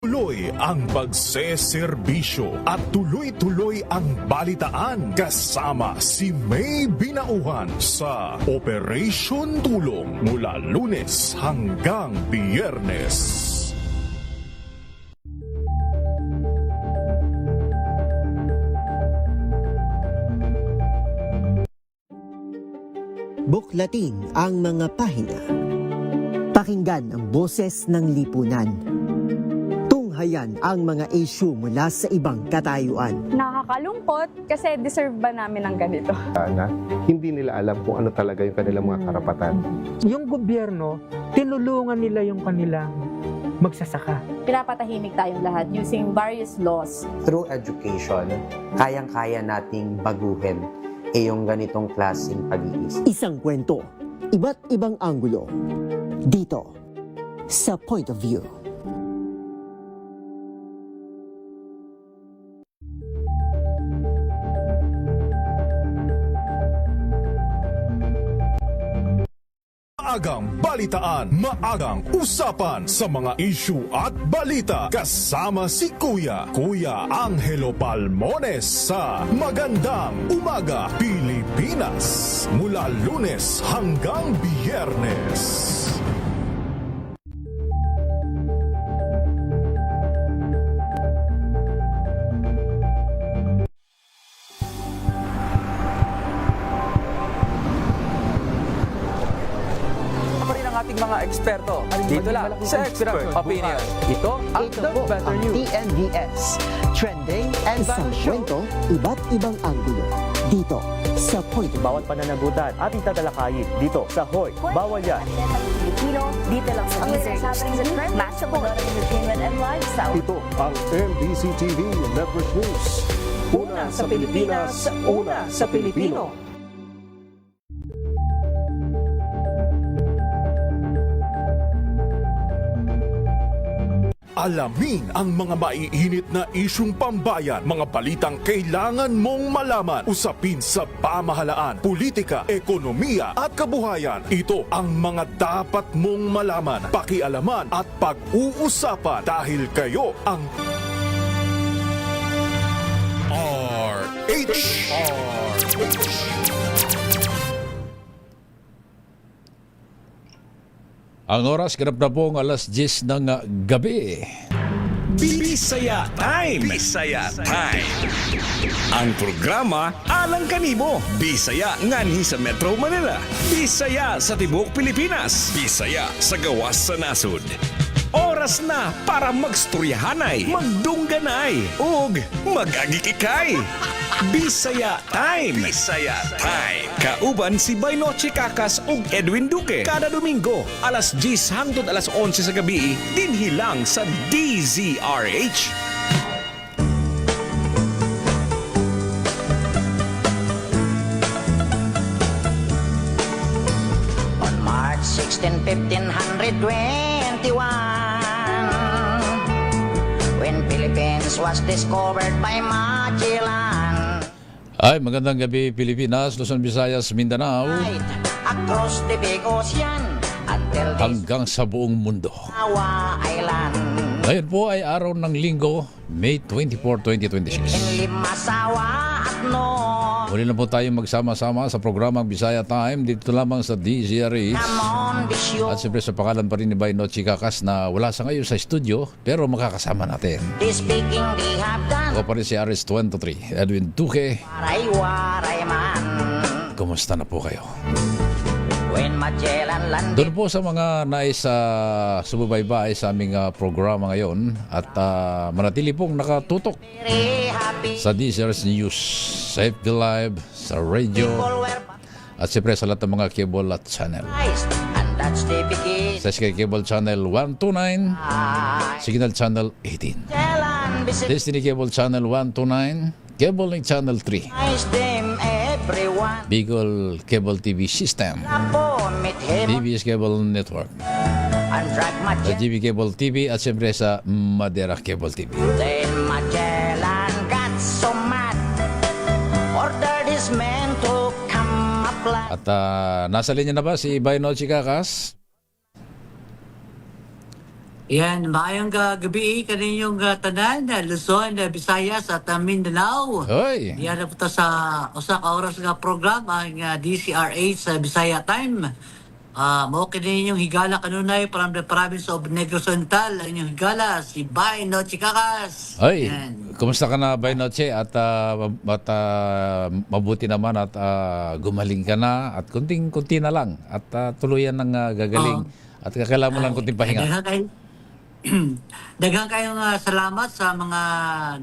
Tuloy ang pagseserbisyo at tuloy-tuloy ang balitaan kasama si May Binauhan sa Operation Tulong mula Lunes hanggang Biyernes. Buklatin ang mga pahina. Pakinggan ang boses ng lipunan. Tunghayan ang mga issue mula sa ibang katayuan. Nakakalungkot kasi deserve ba namin ng ganito? Na hindi nila alam kung ano talaga yung kanilang mga karapatan. Yung gobyerno, tinulungan nila yung kanilang magsasaka. Pinapatahimik tayong lahat using various laws. Through education, kayang-kaya nating baguhin yung ganitong klaseng pag-iisip. Isang kwento, iba't ibang anggulo. Dito, sa Point of View. Maagang balitaan, maagang usapan sa mga issue at balita kasama si Kuya Angelo Palmones sa Magandang Umaga Pilipinas mula Lunes hanggang Biyernes. Ating mga eksperto dito lang sa Expert Opinion. Ito ang The Better News. TNVS, trending and isang kwento, iba't ibang anggulo. Dito, sa Point of View. Bawat pananagutan ating tatalakayin dito sa Hoy. Bawal yan. Pilipino, dito lang sa Deezer. Mass Manora Entertainment and Lifestyle. Ito ang MBC TV Network News. Una sa Pilipinas, una sa Pilipino. Alamin ang mga maiinit na isyung pambayan, mga balitang kailangan mong malaman, usapin sa pamahalaan, politika, ekonomiya at kabuhayan. Ito ang mga dapat mong malaman, pakialaman at pag-uusapan dahil kayo ang RH. Ang oras, ganap na pong alas 10 ng gabi. Bisaya Time! Bisaya Time! Ang programa alang kanimo. Bisaya ngani sa Metro Manila. Bisaya sa tibuok Pilipinas. Bisaya sa gawas sa nasud. Oras na para magstoryahanay, magdungganay, ug mag-agikikay. Bisaya Time! Bisaya Time! Kauban si Baynoche Kakas ug Edwin Duque. Kada Domingo, alas 10 hangtod alas 11 sa gabi, dinhi lang sa DZRH. On March 16, 1521, when Philippines was discovered by Magellan. Ay, magandang gabi Pilipinas, Luzon, Visayas, Mindanao. Across the big ocean until hanggang sa buong mundo. Sawa Island. Ngayon po ay araw ng Linggo, May 24, 2026. In Limasawa at no. Muli na po tayong magsama-sama sa programang Bisaya Time dito lamang sa DZRH. At siyempre sa pangalan pa rin ni Baynoche Kakas na wala sa ngayon sa studio pero makakasama natin. Ako pa rin si RS23, Edwin Duque. Kumusta na po kayo? Doon po sa mga nais sumubaybay sa aming programa ngayon at manatili pong nakatutok sa DZRH News, sa FB Live, sa radio at siyempre sa lahat ng mga cable at channel. Sa Sky Cable Channel 129, Signal Channel 18, Destiny Cable Channel 129, Cable Link Channel 3, Bicol Cable TV System, DBS Cable Network, sa GB Cable TV at siyempre sa Madera Cable TV. Then Magellan got so mad, ordered his men to come apply. At nasa linya na ba si Baynoche Kakas? Yan, maayong gabi kaninyong tanan, Luzon, Visayas at Mindanao. Hoy! Diyan na po ta sa usa ka oras nga programa nga DCRH sa Bisaya Time. Mao kini inyong higala kanunay from the province of Negros Oriental. Ang inyong higala si Bay Noche Kakas. Hoy! Yan. Kumusta ka na, Bay Noche? At mabuti naman at gumaling ka na at kunting-kunti na lang at tuluyan ng gagaling. At kailangan mo lang kunting pahinga. Daghang kayong salamat sa mga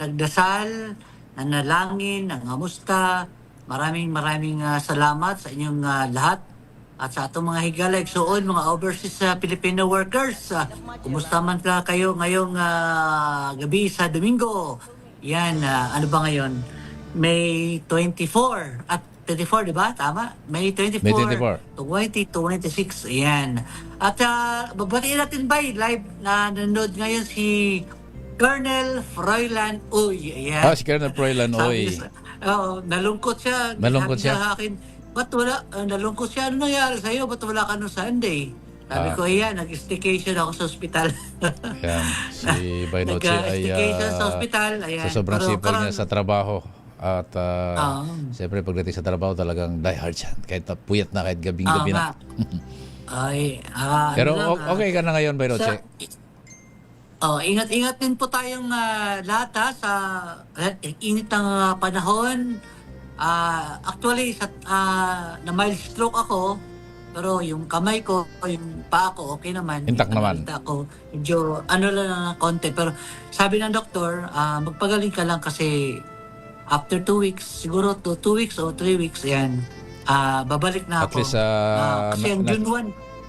nagdasal, nanalangin, nangamusta. Maraming salamat sa inyong lahat. At sa atong mga higala, igsuon, mga overseas Filipino workers. Kumusta man kayo ngayong gabi sa Domingo? Yan, ano ba ngayon? May 24 at 24, di ba? Tama? May 24. May 24. 2026. Ayan. At babatiin natin ba live na nanonood ngayon si Colonel Froilan Uy. Ayan. Si Colonel Froilan Uy. Oo, nalungkot siya. Nalungkot Sabi siya? Sa akin, ba't wala? Nalungkot siya. Ano nangyari sa'yo? Ba't wala ka nung Sunday? Sabi ko, ayan, nag-staycation ako sa ospital. Ayan. Si Bay Noche ay Nag-staycation sa ospital. Ayan. sa sobrang sipag niya sa trabaho. At siyempre pagdating sa trabaho talagang die hard siya. Kahit puyat na, kahit gabing-gabi na. Pero okay ka na ngayon, Bay Noche? Ingat-ingat din po tayong lahat sa init ng panahon. Actually, na mild stroke ako, pero yung kamay ko, yung paa ko, okay naman. Intact naman. Ako, medyo lang ng konti. Pero sabi ng doktor, magpagaling ka lang kasi after 2 weeks, siguro 2 weeks o 3 weeks, yan, babalik na At ako. least, kasi yung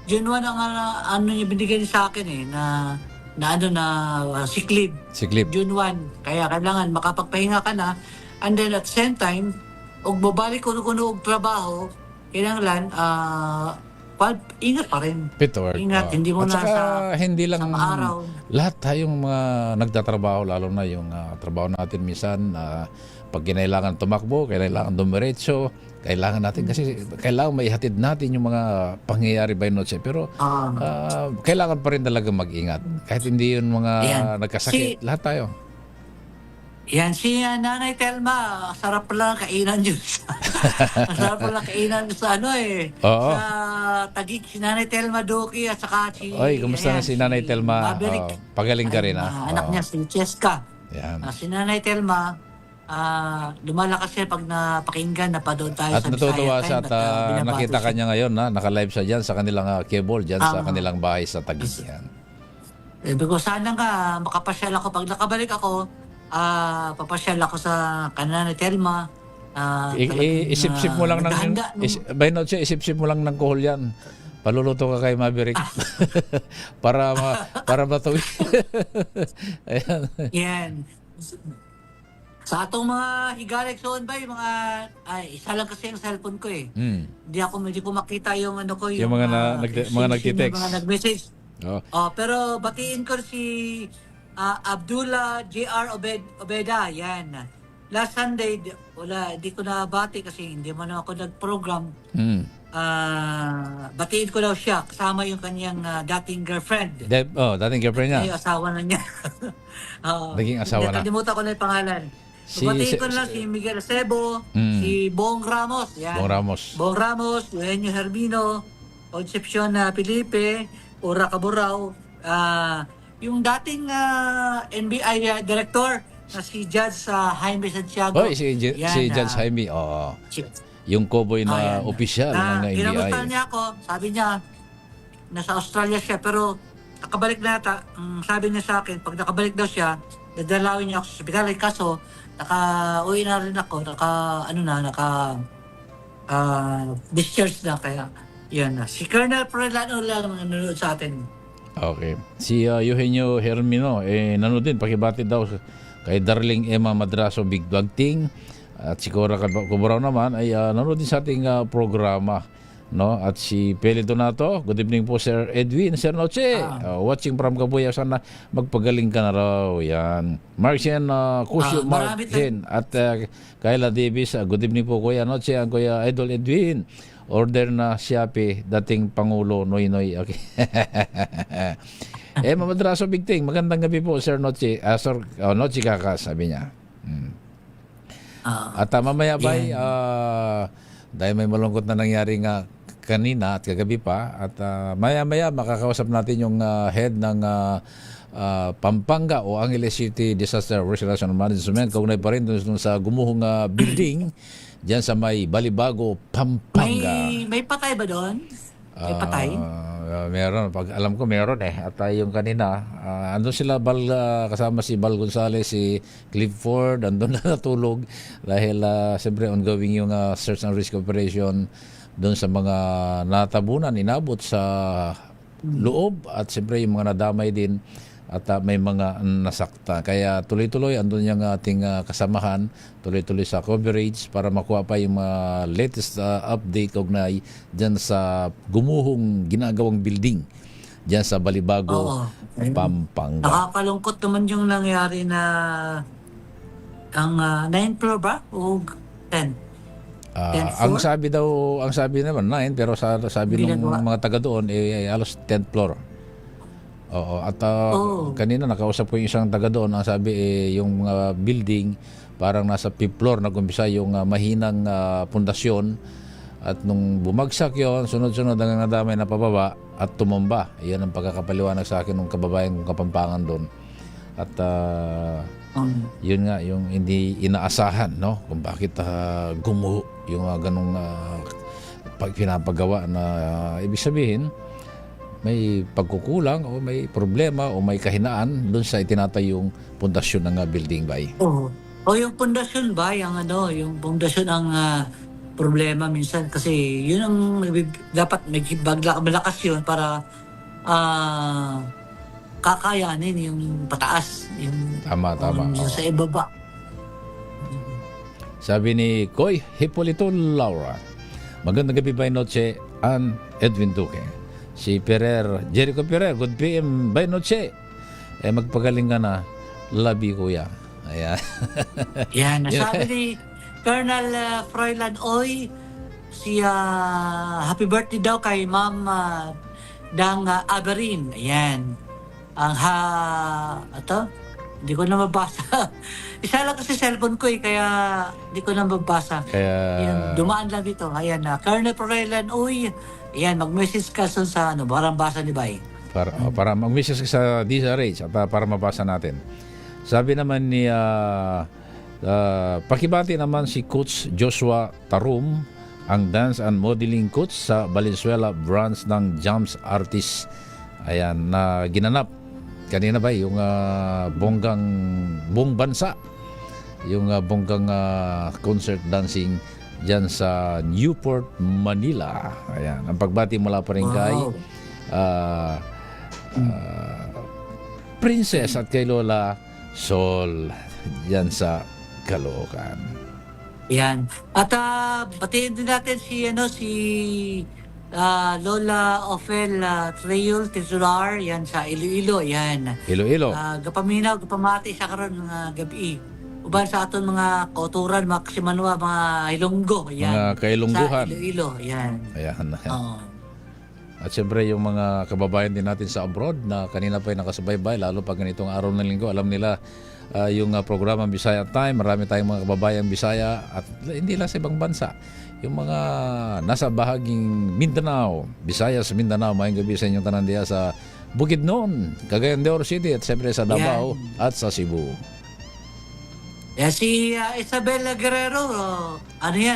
June 1 ang niya binigay niya sa akin sick leave. Sick leave. June 1. Kaya kailangan makapagpahinga ka na. And then at the same time, og babalik ko og trabaho, kailangan ingat pa rin. Pitward. Ingat, hindi mo at na saka, hindi lang sa araw. lahat tayong mga nagtatrabaho, lalo na yung trabaho natin minsan, pag kinailangan tumakbo, kailangan dumiretso, kailangan natin kasi kailangan maihatid natin yung mga pangyayari by noche. Pero kailangan pa rin talaga mag-ingat. Kahit hindi yun mga nagkasakit, lahat tayo. Yan, si Nanay Telma, sarap pala kainan yun. Sarap pala kainan sa Oo. sa Taguig, si Nanay Telma Duki at saka si... Oy, kumusta na si Nanay Telma? Maverick. Pagaling ka rin, Anak niya, si Cheska. Yan. Si Nanay Telma, lumalakas siya pag napakinggan, napadoon tayo At sa natutuwa Bisaya siya Time at binabato nakita siya. kanya ngayon, naka-live siya dyan sa kanilang cable, dyan sa kanilang bahay sa Taguig. Yan. Sabi ko, sana nga makapasyal ako. Pag nakabalik ako, papasyal ako sa Nanay Telma. Isip-sip mo lang ng by noche, isip-sip mo lang ng kuhol yan. Paluluto ka kay Maverick. para matuwi. Ayan. Yan. Sa atong mga higalik soon ba, yung mga, isa lang kasi yung cellphone ko eh. Hindi ko makita yung Yung mga nagtitext. Mga nag-message. Oh. Pero batiin ko si Abdullah J.R. Obeda, yan. Last Sunday, hindi ko na bati kasi hindi mo na ako nag-program. Batiin ko daw siya, kasama yung kanyang dating girlfriend. Dating girlfriend niya. Ay, asawa na niya. Naging asawa na. Nakalimutan ko na yung pangalan. Batiin ko na lang si Miguel Acebo, si Bong Ramos. Yan. Bong Ramos, Eugenio Hermino, Concepcion Felipe, Ura Caburao, yung dating NBI director na si Judge Jaime Santiago. Si Judge Jaime, yung cowboy na opisyal ng NBI. Kinamusta niya ako, sabi niya, nasa Australia siya, pero nakabalik na yata. Sabi niya sa akin, pag nakabalik daw siya, dadalawin niya ako sa ospital. Kaso, uwi na rin ako, discharge na, kaya yan na. Si Colonel Froilan lang nanonood sa atin. Okay. Si Eugenio Hermino, nanood din, pakibati daw kay Darling Emma Madraso Big Bag Ting. At si Cora Caburao naman ay nanood din sa ating programa. No? At si Peli Donato, good evening po Sir Edwin, Sir Noche. Watching from Kabuya, sana magpagaling ka na raw. Yan. Marcian Kusyo Marcin at Kayla Davis, good evening po Kuya Noche, ang Kuya Idol Edwin. Order na Shopee, dating Pangulo Noy Noy. Okay. Mamadraso Bigting, magandang gabi po, Sir Nochi. Sir Nochi Kaka, sabi niya. At mamaya ba, dahil may malungkot na nangyari nga kanina at kagabi pa, at maya-maya makakausap natin yung head ng Pampanga o Angeles City Disaster Restoration Management, kaugnay pa rin dun sa gumuhong building dyan sa may Balibago, Pampanga. May patay ba doon? May patay? Meron. Pag alam ko meron At yung kanina, andun sila kasama si Bal Gonzales, si Clifford, andun na natulog dahil siyempre ongoing yung search and rescue operation doon sa mga natabunan, inabot sa loob at siyempre yung mga nadamay din at may mga nasakta. Kaya tuloy-tuloy andun yung ating kasamahan, tuloy-tuloy sa coverage para makuha pa yung latest update kaugnay dyan sa gumuhong ginagawang building dyan sa Balibago, Pampanga. Nakakalungkot naman yung nangyari na ang 9th floor ba? O 10? Ang sabi naman 9, pero sabi ng mga taga doon alos 10th floor. Oo, at kanina nakausap ko yung isang taga doon, ang sabi yung building parang nasa 5th floor nag-umpisa yung mahinang pundasyon at nung bumagsak yon, sunod-sunod ang nadamay na pababa at tumumba. Iyan ang pagkakapaliwanag sa akin ng kababayan kong Kapampangan doon. At yun nga yung hindi inaasahan, no, kung bakit gumuho yung ganong pinapagawa na ibig sabihin may pagkukulang o may problema o may kahinaan doon sa itinatayong pundasyon ng building ba? O yung pundasyon ba, yung pundasyon ang problema minsan kasi yun ang dapat malakas yun para kakayanin yung pataas, yung tama. Yung sa ibaba. Sabi ni Koy Hipolito Laura, magandang gabi by noche, Ann Edwin Duque. Si Jericho Ferrer, good PM by noche. Magpagaling ka na, labi kuya. Ayan. Yan, nasabi ni Colonel Froilan Oy, happy birthday daw kay Ma'am Dang Aberin. Ayan. Hindi ko na mabasa. Isa lang kasi cellphone ko kaya hindi ko na mabasa. Ayan, dumaan lang dito. Ayan, Colonel Froilan Oy, ayan, mag-message ka sa parang basa ni Bay. Para mag-message ka sa DZRH at para mabasa natin. Sabi naman ni pakibati naman si Coach Joshua Tarum, ang dance and modeling coach sa Valenzuela branch ng Jams Artist. Ayan, na ginanap kanina ba yung buong bansa, yung bonggang concert dancing dyan sa Newport, Manila. Ayan, ang pagbati mula pa rin kay Princess at kay Lola Sol dyan sa Caloocan. Yan. At batiin din natin si Lola Ophel Treyul Titular, yan sa Iloilo, yan. Iloilo. Gapamati sa karon ng gabi. Uban sa aton mga kauturan, mga Kasimanwa, mga Ilonggo, yan. Mga kailungguhan. Sa Iloilo, yan. Ayan. At siyempre yung mga kababayan din natin sa abroad na kanina pa yung nakasubaybay, lalo pag ganitong araw ng linggo, alam nila yung programa Bisaya Time, marami tayong mga kababayang Bisaya at hindi lang sa ibang bansa. Yung mga nasa bahaging Mindanao, Visayas, Mindanao, mayang gabi sa inyong tanan diya sa Bukidnon, Cagayan de Oro City at siyempre sa Davao at sa Cebu. Si Isabel Guerrero,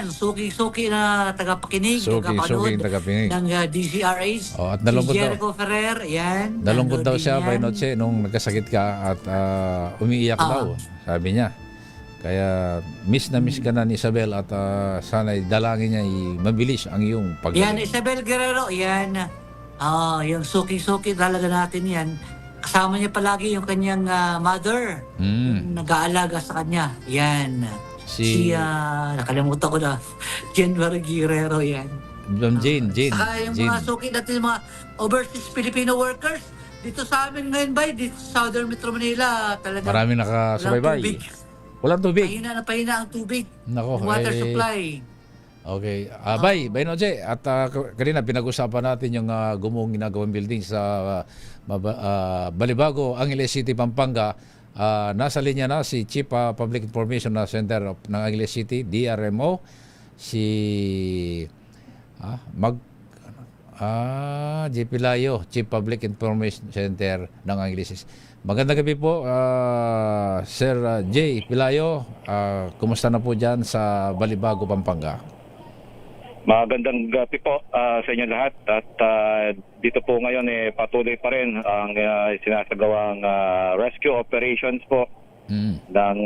suki-suki na tagapakinig, Suki-suki tagapakinig ng DCRH. At si Jericho Ferrer, yan. Nalungkot daw siya by noche nung nagkasakit ka at umiiyak daw, sabi niya. Kaya miss ka na ni Isabel at sana'y dalangin niya mabilis ang iyong paggaling. Yan, Isabel Guerrero, yan. Yung suki-suki talaga natin yan. Kasama niya palagi yung kanyang mother. Nag-aalaga sa kanya. Yan. Nakalimutan ko na. January Guerrero, yan. Jane. Saka yung mga suki natin, mga overseas Filipino workers, dito sa amin ngayon ba, dito sa Southern Metro Manila, talaga. Marami nakasubaybay. Walang tubig. Pahina ang tubig. Nako, water supply. Okay. Bay Noche, at kanina pinag-usapan natin yung gumuhong ginagawang building sa Balibago, Angeles City, Pampanga. Nasa linya na si Chief Public Information Center ng Angeles City, DRMO, si J. Pilayo, Chief Public Information Center ng Angeles City. Magandang gabi po, Sir J. Pilayo. Kumusta na po dyan sa Balibago, Pampanga? Magandang gabi po sa inyo lahat at dito po ngayon patuloy pa rin ang sinasagawang rescue operations po ng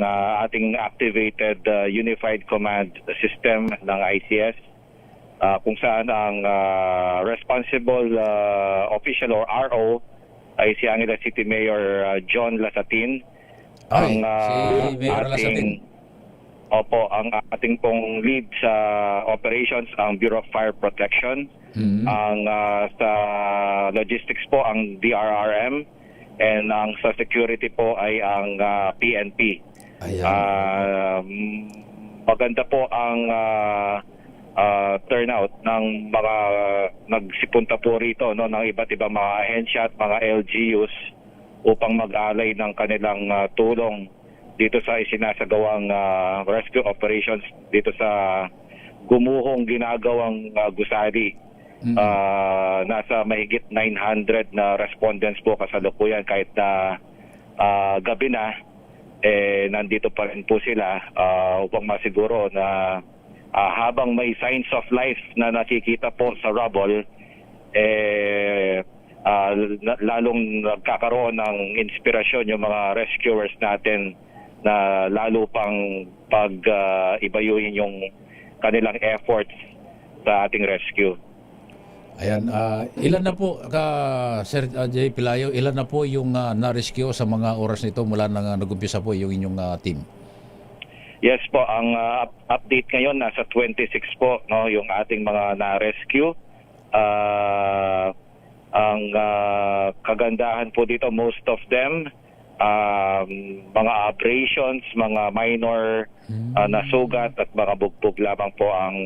ating activated Unified Command System ng ICS kung saan ang responsible official or RO ay si Angeles City Mayor John Lasatin. Si Mayor Lasatin. Opo, ang ating pong lead sa operations ang Bureau of Fire Protection. Ang sa logistics po ang DRRM and ang sa security po ay ang PNP. Maganda po ang turnout ng mga nagsipunta po rito ng iba't ibang mga ahensya at mga LGUs upang mag-alay ng kanilang tulong dito sa isinasagawang rescue operations dito sa gumuhong ginagawang gusali. Nasa mahigit 900 na respondents po kasalukuyan kahit na gabi na nandito pa rin po sila upang masiguro na habang may signs of life na nakikita po sa rubble lalong nagkakaroon ng inspirasyon yung mga rescuers natin na lalo pang pag-ibayuhin yung kanilang efforts sa ating rescue. Ayan, ilan na po, Sir J. Pilayo, ilan na po yung na-rescue sa mga oras nito mula nang nag-umpisa po yung inyong team? Yes po, ang update ngayon nasa 26 po no, yung ating mga na-rescue. Ang kagandahan po dito, most of them mga abrasions, mga minor na sugat at mga bugbog lamang po ang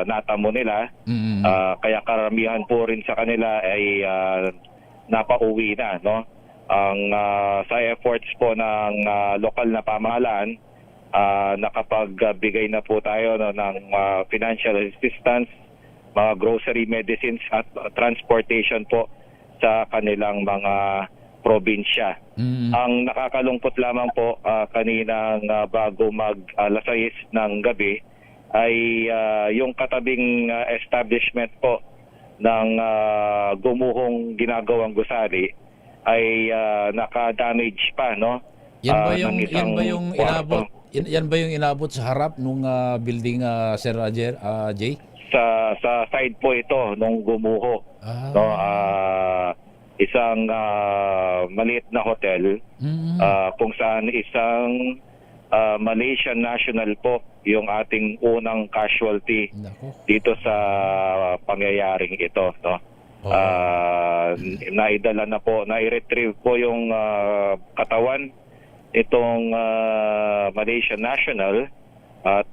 natamo nila. Kaya karamihan po rin sa kanila ay napauwi na, no? Ang sa efforts po ng lokal na pamahalaan, nakapagbigay na po tayo ng financial assistance, mga grocery, medicines at transportation po sa kanilang mga probinsya. Ang nakakalungkot lamang po kaninang bago mag alas 6 ng gabi ay yung katabing establishment po ng gumuhong ginagawang gusali ay naka-damage pa, no? Yan ba yung inabot sa harap nung building, Sir Jay? Sa side po ito nung gumuho. No, isang maliit na hotel kung saan isang Malaysian national po yung ating unang casualty dito sa pangyayaring ito, no. Naidala na po, nai-retrieve po yung katawan itong Malaysian national at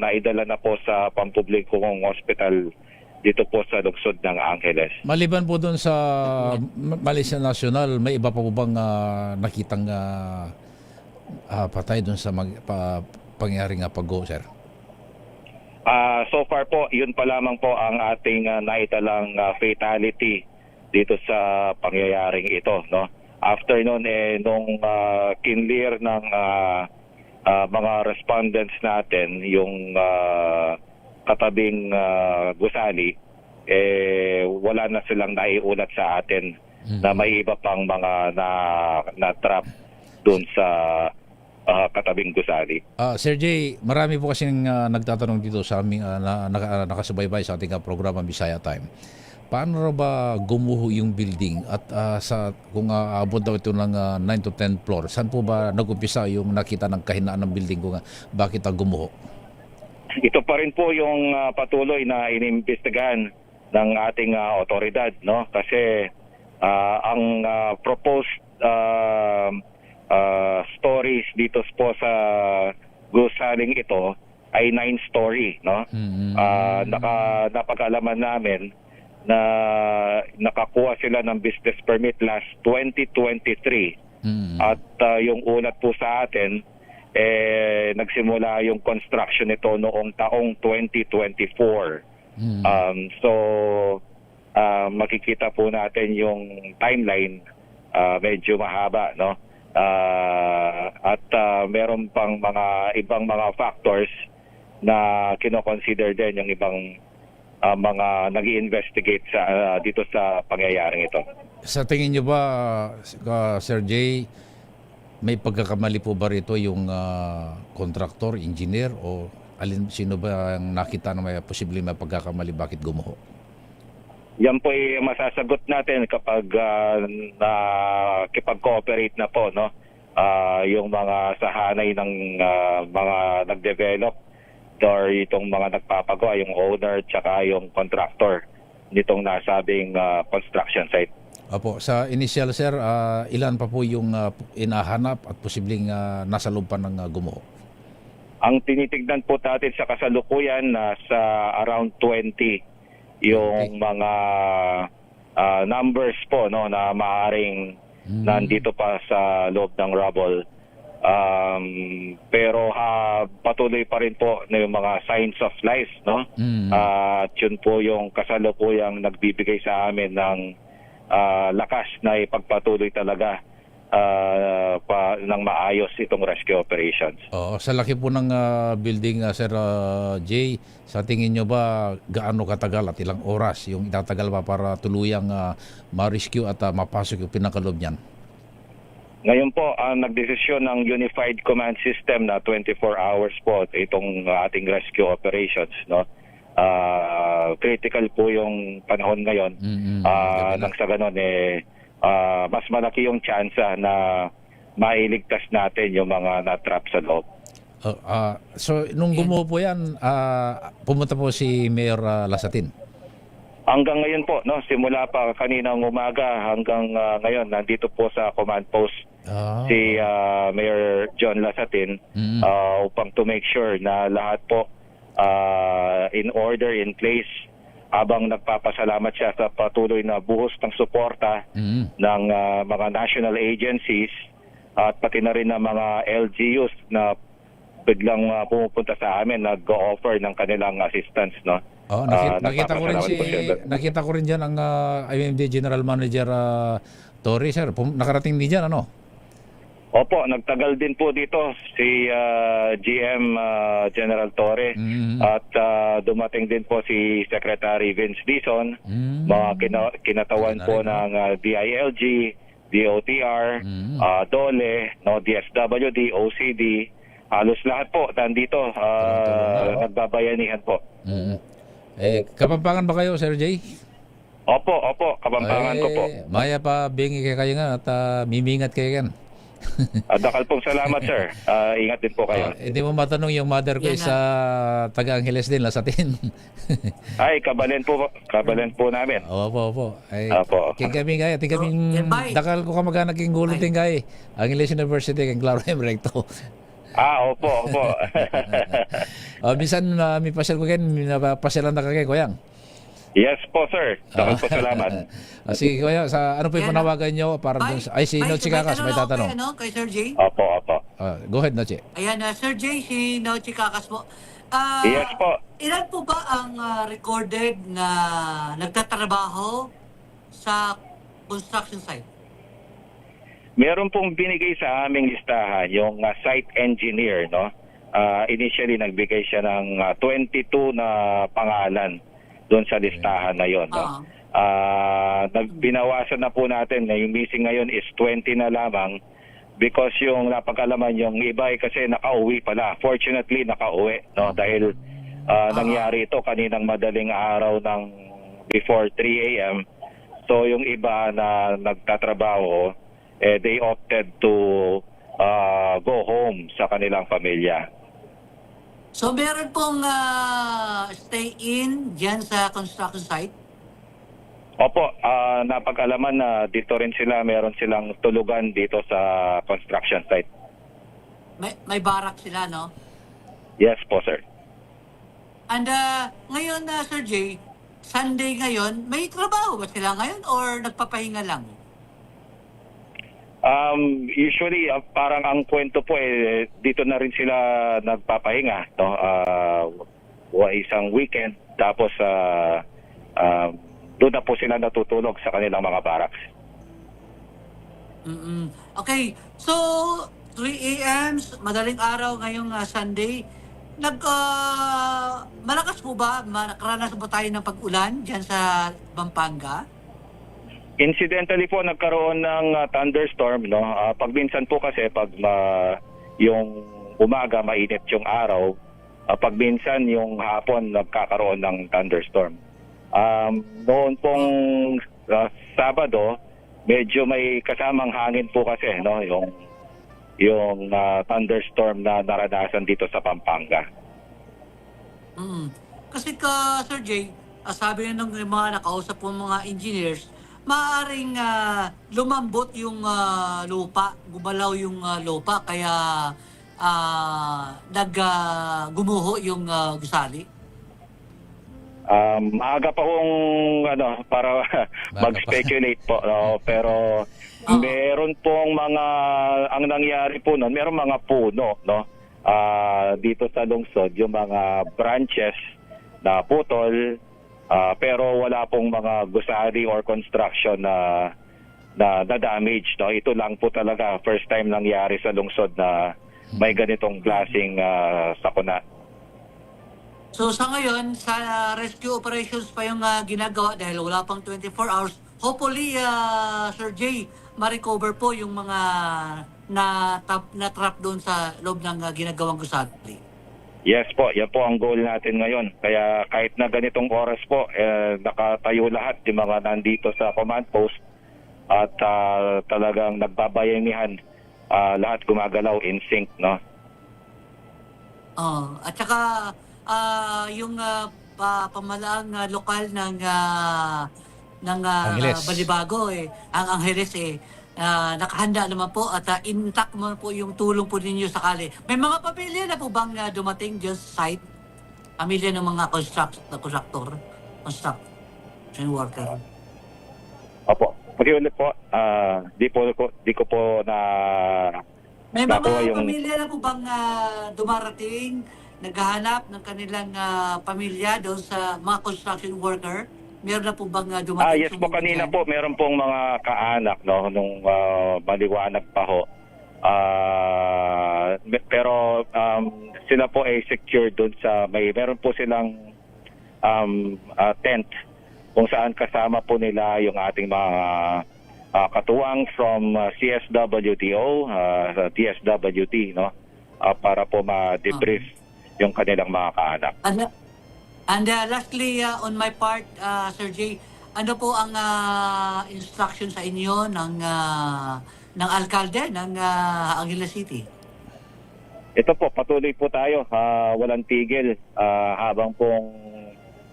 naidala na po sa pampublikong hospital dito po sa lungsod ng Angeles. Maliban po doon sa Malaysia National, may iba pa po bang nakitang patay doon sa pangyaring pag-go, sir? So far po, yun pa lamang po ang ating naitalang fatality dito sa pangyayaring ito, no? After noon nung kinlear ng mga respondents natin yung katabing gusali, wala na silang naiulat sa atin na may iba pang mga na-trap doon sa katabing gusali. Sir J, marami po kasing nagtatanong dito sa aming nakasubaybay sa ating programa Bisaya Time. Paano ba gumuho yung building at kung abot daw ito ng 9 to 10 floor, saan po ba nag-umpisa yung nakita ng kahinaan ng building kung bakit gumuho? Ito pa rin po yung patuloy na inimbestigahan ng ating otoridad, no? Kasi ang proposed stories dito po sa gusaling ito ay 9-story, no? Napag-alaman namin na nakakuha sila ng business permit last 2023. At yung ulat po sa atin, nagsimula yung construction nito noong taong 2024. So, makikita po natin yung timeline, medyo mahaba, no? At meron pang ibang mga factors na kino-consider din yung ibang mga nag-i-investigate dito sa pangyayaring ito. Sa tingin nyo ba, Sir Jay, may pagkakamali po ba rito yung contractor, engineer, o sino ba ang nakita na may posibleng may pagkakamali, bakit gumuho? Yan po ay masasagot natin kapag nakipag-cooperate na po, no? Yung mga sahanay ng mga nag-develop or itong mga nagpapagawa, yung owner tsaka yung contractor nitong nasabing construction site. Opo, sa initial, sir, ilan pa po yung inahanap at posibleng nasa loob pa ng gumuho? Ang tinitignan po natin sa kasalukuyan sa around 20 yung mga numbers po, no, na maaaring nandito pa sa loob ng rubble. Pero patuloy pa rin po na yung mga signs of life, no? At yun po yung kasalukuyang nagbibigay sa amin ng lakas na ipagpatuloy talaga ng maayos itong rescue operations. Sa laki po ng building, Sir Jay, sa tingin nyo ba gaano katagal at ilang oras yung itatagal pa para tuluyang ma-rescue at mapasok yung pinakalob niyan? Ngayon po, nagdesisyon ng Unified Command System na 24 hours po itong ating rescue operations, no? Critical po yung panahon ngayon. Nang sa ganon, mas malaki yung tsansa na mailigtas natin yung mga natrap sa loob. So, nung gumuho po yan, pumunta po si Mayor Lasatin? Hanggang ngayon po, no, simula pa kaninang umaga hanggang ngayon, nandito po sa command post si Mayor John Lasatin upang to make sure na lahat po in order, in place, habang nagpapasalamat siya sa patuloy na buhos ng suporta ng mga national agencies at pati na rin ng mga LGUs na biglang pumupunta sa amin, nag-offer ng kanilang assistance, no? Nakita ko rin dyan ang IMD General Manager Torre, sir. Nakarating din dyan, ano? Opo, nagtagal din po dito si GM General Torre at dumating din po si Secretary Vince Dizon, mga kinatawan po ng DILG, DOTR, DOLE, no, DSWD, OCD, halos lahat po nandito, nagbabayanihan po. Kapampangan ba kayo, Sir Jay? Opo, Kapampangan ko po. Maya pa bingi kayo nga at mimingat kayo yan. Dakal pong salamat, sir. Ingat din po kayo. Hindi mo matanong yung mother ko sa taga-Angeles din, Lasatin. Ay, kabalen po namin. Opo. Ay, kami kaya, dakal ko ka maghanaging gulutin kaya. Angeles University, kang Claro Recto. Opo. Minsan, may pasyal ko kayo, napasyalan na kagay, Kuyang. Yes po, sir. Dakal po salamat. Sige, Kuya, sa ano po yung panawagan nyo para dun sa... Ay, si Noche Kakas, may tatanong. Kay Sir Jay? Opo. Go ahead, Noche. Ayan, Sir Jay, si Noche Kakas po. Yes po. Ilan po ba ang recorded na nagtatrabaho sa construction site? Meron pong binigay sa aming listahan yung site engineer, no? Initially, nagbigay siya ng 22 na pangalan doon sa listahan na yon, no? Binawasan na po natin na yung missing ngayon is 20 na lamang because yung napag-alaman yung iba ay kasi nakauwi pala. Fortunately, nakauwi, no? Dahil nangyari ito kaninang madaling araw ng before 3 a.m. So yung iba na nagtatrabaho, they opted to go home sa kanilang pamilya. So meron pong stay-in dyan sa construction site? Opo, napag-alaman na dito rin sila, meron silang tulugan dito sa construction site. May barak sila, no? Yes po, sir. And ngayon, Sir Jay, Sunday ngayon, may trabaho ba sila ngayon or nagpapahinga lang? Usually, parang ang kwento po dito na rin sila nagpapahinga, no? Isang weekend, tapos doon na po sila natutulog sa kanilang mga barracks. Okay, so 3 a.m., madaling araw ngayong Sunday, malakas po ba? Nakaranas ba tayo ng pag-ulan dyan sa Pampanga? Incidentally po, nagkaroon ng thunderstorm, no? Pag minsan po kasi, pag yung umaga, mainit yung araw, pag minsan yung hapon, nagkakaroon ng thunderstorm. Noon pong Sabado, medyo may kasamang hangin po kasi, no? Yung thunderstorm na naranasan dito sa Pampanga. Kasi Sir Jay, sabi ng mga nakausap po mga engineers, maaaring lumambot yung lupa, gumalaw yung lupa, kaya gumuho yung gusali. Maaga pa kong para mag-speculate po, no? Pero meron pong ang nangyari po noon, meron mga puno, no? Dito sa lungsod, yung mga branches na putol, pero wala pong mga gusali or construction na damage, no? Ito lang po talaga first time nangyari sa lungsod na may ganitong klaseng sakuna. So sa ngayon, sa rescue operations pa yung ginagawa dahil wala pang 24 hours. Hopefully, Sir Jay, ma-recover po yung mga na-trap doon sa loob ng ginagawang gusali. Yes po, yan po ang goal natin ngayon. Kaya kahit na ganitong oras po, nakatayo lahat yung mga nandito sa command post at talagang nagbabayanihan, lahat gumagalaw in sync, no? At saka yung pamalaang lokal ng Angeles. Balibago, ang Angeles, nakahanda naman po at intact naman po yung tulong po ninyo sakali. May mga pamilya na po bang dumating dyan sa site? Pamilya ng mga construction worker? Opo. Pag-iulit po, di ko po na may mga nakuha yung... pamilya na po bang dumarating, naghahanap ng kanilang pamilya doon sa mga construction worker? Meron na po bang dumating? Yes po, kanina po, meron pong mga kaanak, no, nung maliwanag pa ho. Pero sila po ay secured doon sa, meron po silang tent kung saan kasama po nila yung ating mga katuwang from CSWTO, DSWT, no, para po ma-debrief yung kanilang mga kaanak. And lastly, on my part, Sir Jay, ano po ang instruction sa inyo ng alkalde ng Angeles City? Ito po, patuloy po tayo, walang tigil, habang pong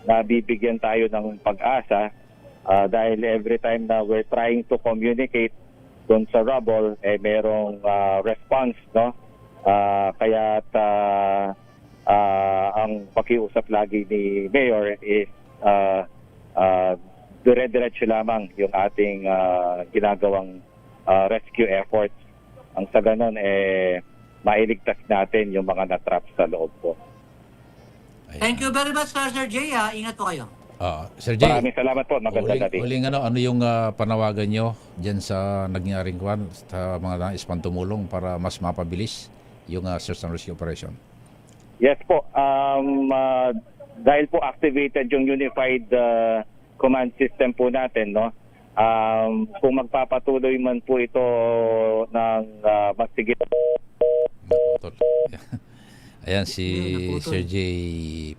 nabibigyan tayo ng pag-asa, dahil every time na we're trying to communicate doon sa rubble, merong response, no? Kaya't ang pakiusap lagi ni Mayor is dire-diretso lamang yung ating ginagawang rescue efforts. Ang sa ganon, mailigtas natin yung mga natrap sa loob po. Thank you very much, Sir Jay. Ingat po kayo. Sir Jay, Maraming salamat po. Magandang gabi. Huling ano yung panawagan nyo dyan sa nangyaring kwan sa mga nais pang tumulong para mas mapabilis yung search and rescue operation? Yes po. Dahil po activated yung unified command system po natin, no? Kung magpapatuloy man po ito ng magsigit. Ayan si Sir J.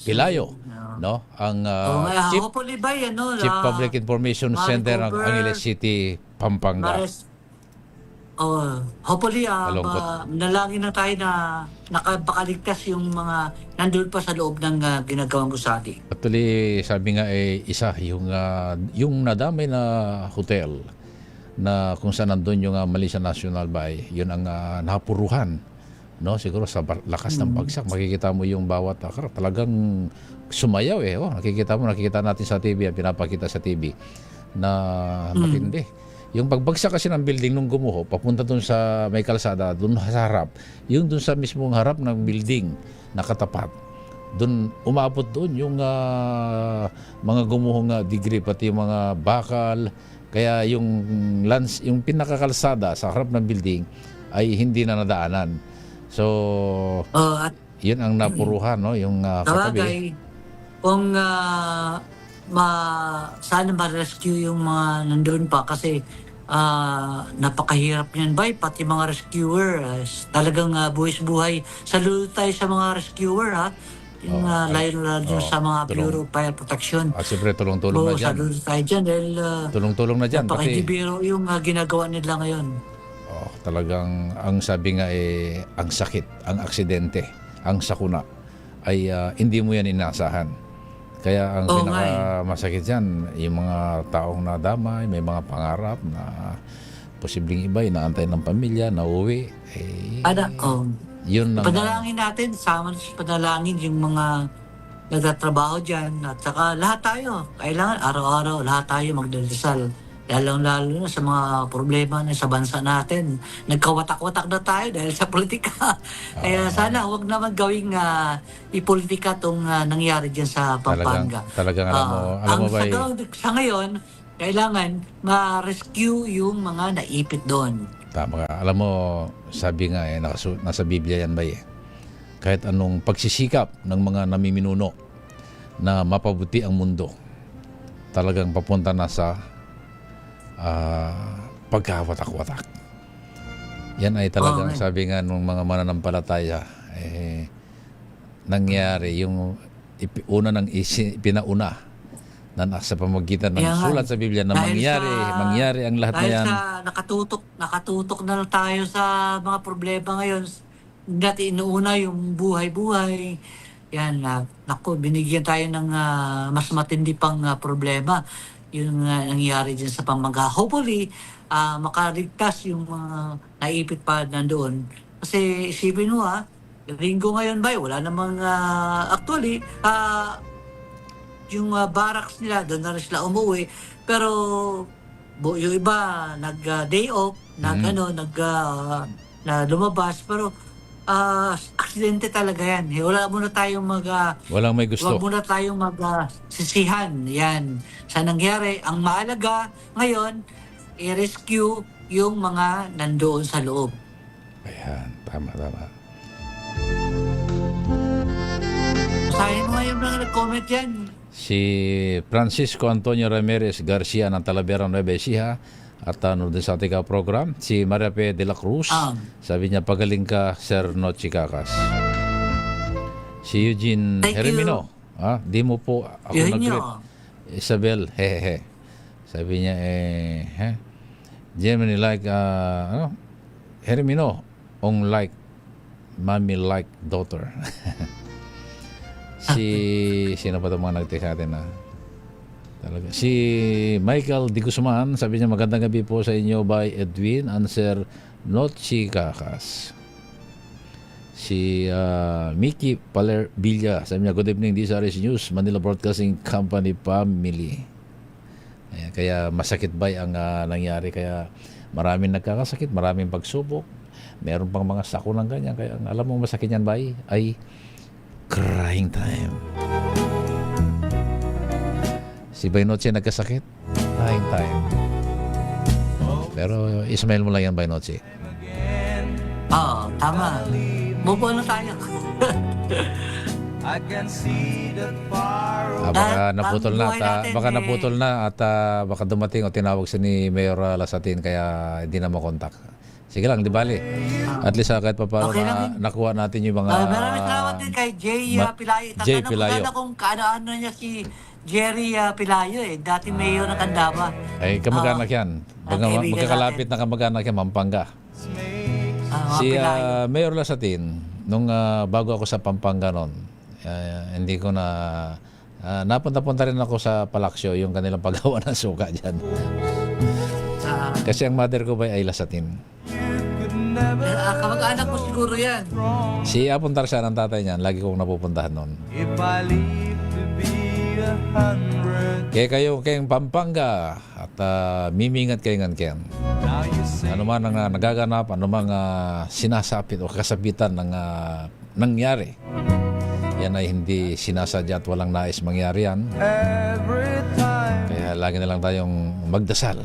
Pilayo, no? Ang Chief Public Information Center ng Angeles City, Pampanga. Hopefully, nalangin na tayo na nakabakaligtas yung mga nandun pa sa loob ng ginagawang gusali. Actually, sabi nga isa, yung nadamay na hotel na kung saan nandun yung Malaysia National Bay, yun ang napuruhan no, siguro sa lakas ng bagsak, makikita mo yung bawat akar, talagang sumayaw eh. Oh, nakikita natin sa TV, pinapakita sa TV na matindi. Yung pagbagsak kasi ng building nung gumuho, papunta dun sa may kalsada, dun sa harap, yung dun sa mismong harap ng building, nakatapat. Dun, umabot doon yung mga gumuhong degree, pati yung mga bakal. Kaya yung pinakakalsada sa harap ng building ay hindi na nadaanan. So, At yun ang napuruhan, no? Yung katabi. sabagay, kung sana ma-rescue yung mga nandun pa kasi napakahirap niyan ba, pati mga rescuer, talagang buwis-buhay. Saludo tayo sa mga rescuer, ha? Yung layo sa mga Bureau of Fire Protection. Siyempre, tulong-tulong na dyan. Saludo tayo dyan dahil Tulong-tulong na dyan. napakahibiro yung ginagawa nila ngayon. Talagang ang sabi nga ang sakit, ang aksidente, ang sakuna ay hindi mo yan inaasahan. Kaya ang pinakamasakit dyan, yung mga taong nadamay, may mga pangarap na posibleng iba, inaantay ng pamilya, nauwi. Yun Panalangin natin, sama sa panalangin yung mga nagtatrabaho dyan at saka lahat tayo. Kailangan araw-araw lahat tayo magdadasal. Lalong-lalo na sa mga problema na sa bansa natin. Nagkawatak-watak na tayo dahil sa politika. Kaya sana huwag naman gawing ipolitika itong nangyari dyan sa Pampanga. Talagang alam mo ba sa ngayon, kailangan ma-rescue yung mga naipit doon. Tama ka. Alam mo, sabi nga nasa Biblia yan ba kahit anong pagsisikap ng mga namiminuno na mapabuti ang mundo, talagang papunta na sa pagkawatak-watak. Yan ay talagang sabi nga nung mga mananampalataya, nangyari yung una ng pinauna na nasa pamagitan ng sulat sa Biblia na mangyari ang lahat na yan. Dahil sa nakatutok na tayo sa mga problema ngayon, dati inuuna yung buhay-buhay. Yan, binigyan tayo ng mas matindi pang problema. Yung nangyari dyan sa Pampanga. Hopefully, makaligtas yung mga naipit pa nandoon. Kasi isipin mo linggo ngayon ba, wala namang actually, yung barracks nila, doon na rin sila umuwi. Pero yung iba, nag-day off, na lumabas. Pero aksidente talaga yan. Wala muna tayong walang may gusto. Huwag muna tayong sisihan. Yan. Sa nangyari, ang mahalaga ngayon, i-rescue yung mga nandoon sa loob. Ayan, tama. Sahin mo ngayon mga nag-comment yan. Si Francisco Antonio Ramirez Garcia ng Talavera, Nueva Ecija, at din sa ating program, si Maria P. de la Cruz, sabi niya, pagaling ka, Sir Nochi Kakas. Si Eugene Hermino, di mo po ako nag-greet. Isabel, hehehe. Sabi niya, Germany like, Hermino, ong like, mommy like daughter. Sino pa ito mga nag-text natin talaga. Si Michael Di Guzman, sabi niya, magandang gabi po sa inyo by Edwin and Sir Nochi Kakas. Si Mickey Paler-Villa, sabi niya, good evening, DZRH News, Manila Broadcasting Company family. Ayan, kaya masakit ba ang nangyari, kaya maraming nagkakasakit, maraming pagsubok, meron pang mga sakunang ganyan, kaya alam mo masakit yan ba ay crying time. Si Bainoche nagkasakit, crying time. Pero ismail mo lang yan, Bainoche. Tama. Move on na tayo. Baka naputol na at baka dumating o tinawag si ni Mayor Lasatin, kaya hindi na makontak. Sige lang, di bali. At least kahit pa paano nakuha natin yung mga... Maraming salamat din kay Jay Pilayo. Tatanong ko kung kaano niya si Jerry Pilayo Dati mayor ng Candaba. Ay, kamag-anak yan. Magkakalapit na kamag-anak yan, Pampanga. Si Mayor Lasatin, nung bago ako sa Pampanga noon, hindi ko na... napunta-punta rin ako sa Palaksyo, yung kanilang paggawa ng suka dyan. Kasi ang mother ko ba ay Lasatin. Kamag-anak mo siguro yan. Si Apon Tarsian ang tatay niyan, lagi kong napupuntahan noon. Kaya kayo kayong Pampanga at mimingat kayo ngan. Ano man ang nagaganap, ano mang sinasapit o kasabitan ng nangyari. Yan ay hindi sinasadya at walang nais mangyari yan. Kaya lagi na lang tayong magdasal.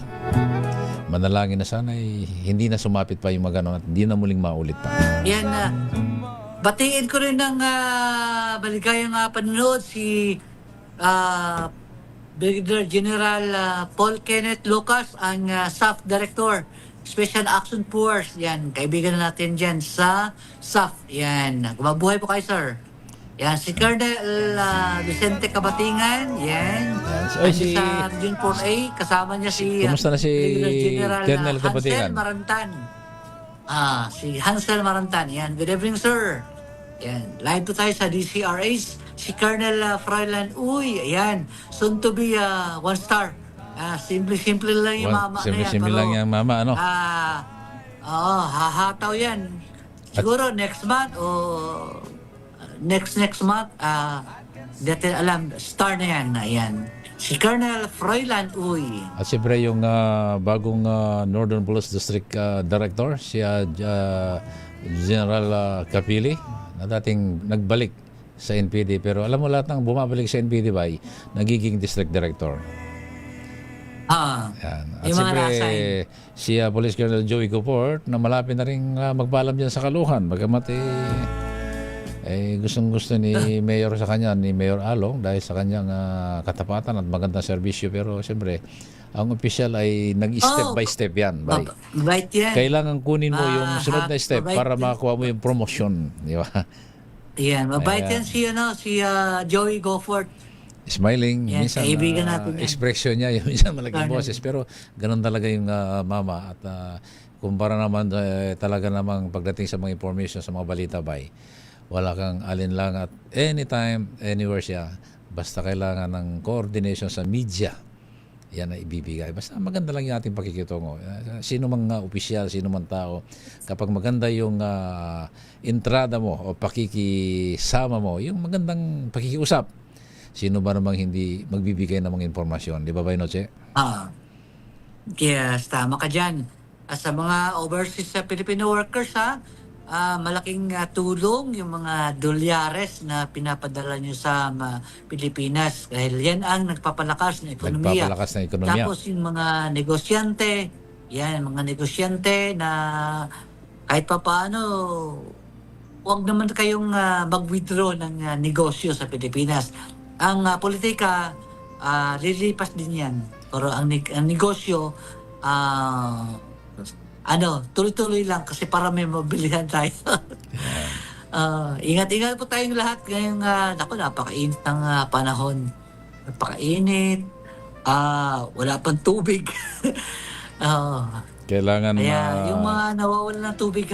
Manalangin na sana hindi na sumapit pa yung mga ganon at hindi na muling maulit pa. Yan, batiin ko rin ng maligayang panonood si Brigadier General Paul Kenneth Lucas, ang SAF Director, Special Action Force. Yan, kaibigan natin dyan sa SAF. Yan, mabuhay po kayo, sir. Yan, si Colonel Vicente Cabatingan. Yan. Oy, si sa Region 4A, kasama niya si kumusta na si General Colonel Cabatingan? Hansel Marantan. Si Hansel Marantan. Yan, good evening, sir. Yan, live po tayo sa DCRAs. Si Colonel Froilan Uy, ayan, soon to be 1 star. Simple-simple lang yung mama na yan. Simple lang yung mama, ano? Hahataw yan. Siguro next month o next month, hindi natin alam, star na yan. Ayan. Si Colonel Froilan Uy. At siyempre yung bagong Northern Police District Director, si General Capili, na dating nagbalik sa NPD. Pero alam mo, lahat ng bumabalik sa NPD ba, nagiging District Director. Yan. At siyempre, si Police Colonel Joey Coport, na malapit na rin magpaalam dyan sa Kaluhan. Bagamat gustong-gusto ni Mayor sa kanya, ni Mayor Along, dahil sa kanyang katapatan at magandang serbisyo. Pero siyempre, ang opisyal ay nag-step by step yan. Right yan. Kailangan kunin mo yung sunod na step para makakuha mo yung promotion. Di ba? Yan, mabait yan si Joey Gofford. Smiling, yan, minsan kaibigan natin yan. Expression niya, yung minsan malaking boses. Pero ganun talaga yung mama. At kumpara naman talaga namang pagdating sa mga information, sa mga balita bay, wala kang alinlang at anytime, anywhere siya. Basta kailangan ng coordination sa media. Yan na ibibigay. Basta maganda lang yung ating pakikitungo. Sino mang opisyal, sino mang tao, kapag maganda yung entrada mo o pakikisama mo, yung magandang pakikiusap, sino ba namang hindi magbibigay ng mga informasyon? Di ba, Noche? Yes, tama ka dyan. Sa mga overseas Filipino workers, malaking tulong yung mga dolyares na pinapadala nyo sa Pilipinas dahil yan ang nagpapalakas ng ekonomiya. Tapos yung mga negosyante, na kahit pa paano, huwag naman kayong mag-withdraw ng negosyo sa Pilipinas. Ang politika, lilipas din yan. Pero ang negosyo, tuloy-tuloy lang kasi para may mabilihan tayo. Ingat-ingat po tayong lahat ngayong napakainit ng panahon. Napakainit. Wala pang tubig. Kailangan yung mga nawawalan ng tubig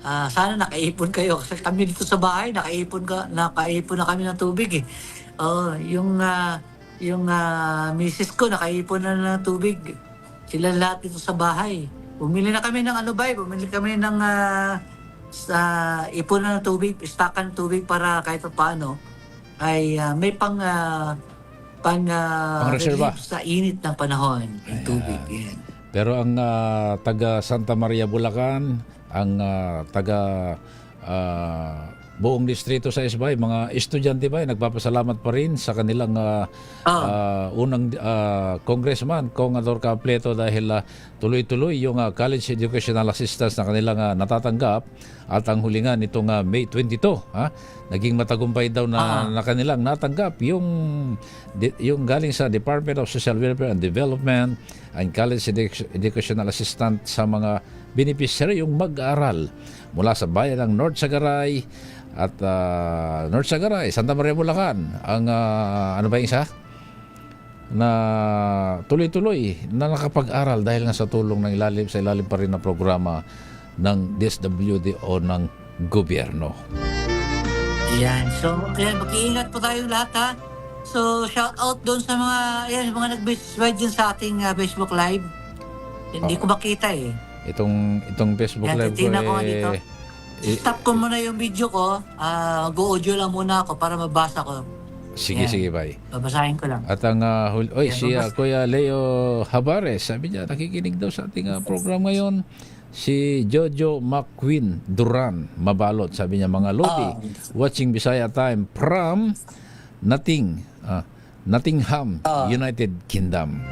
sana nakaipon kayo kasi kami dito sa bahay nakaipon na kami ng tubig yung misis ko nakaipon na ng tubig. Sila lahat dito sa bahay. Bumili na kami ng bumili kami ng ipon na ng tubig, istakan ng tubig para kahit paano ay may pang-reserva sa init ng panahon yung tubig. Yan. Pero ang taga Santa Maria, Bulacan, ang taga buong distrito sa Isbay, mga estudyante ba, nagpapasalamat pa rin sa kanilang unang congressman, Kong Ador Capleto, dahil tuloy-tuloy yung college educational assistance na kanilang natatanggap at ang hulingan nitong May 22. Naging matagumpay daw na kanilang natanggap yung galing sa Department of Social Welfare and Development and College Educational Assistant sa mga beneficiary yung mag-aaral mula sa bayan ng North Sagaray at North Sagaray, Santa Maria, Bulacan. Ang ano ba yung isa? Na tuloy-tuloy na nakapag-aral dahil nga sa tulong ng ilalim pa rin na programa ng DSWD o ng gobyerno. Yan. So, mag-iingat po tayo lahat So, shout out doon sa mga nag-subscribe dyan sa ating Facebook Live. Hindi ko makita Itong Facebook Yan, Live ko titingnan ko nga dito. Stop ko muna yung video ko. Go-audio lang muna ako para mabasa ko. Sige, Yan. sige, bye. Babasahin ko lang. At ang Yan, si babas- Kuya Leo Habares, sabi niya, nakikinig daw sa ating program ngayon. Si Jojo McQueen Duran, Mabalot, sabi niya, mga Lodi, watching Bisaya Time from Nottingham, United Kingdom.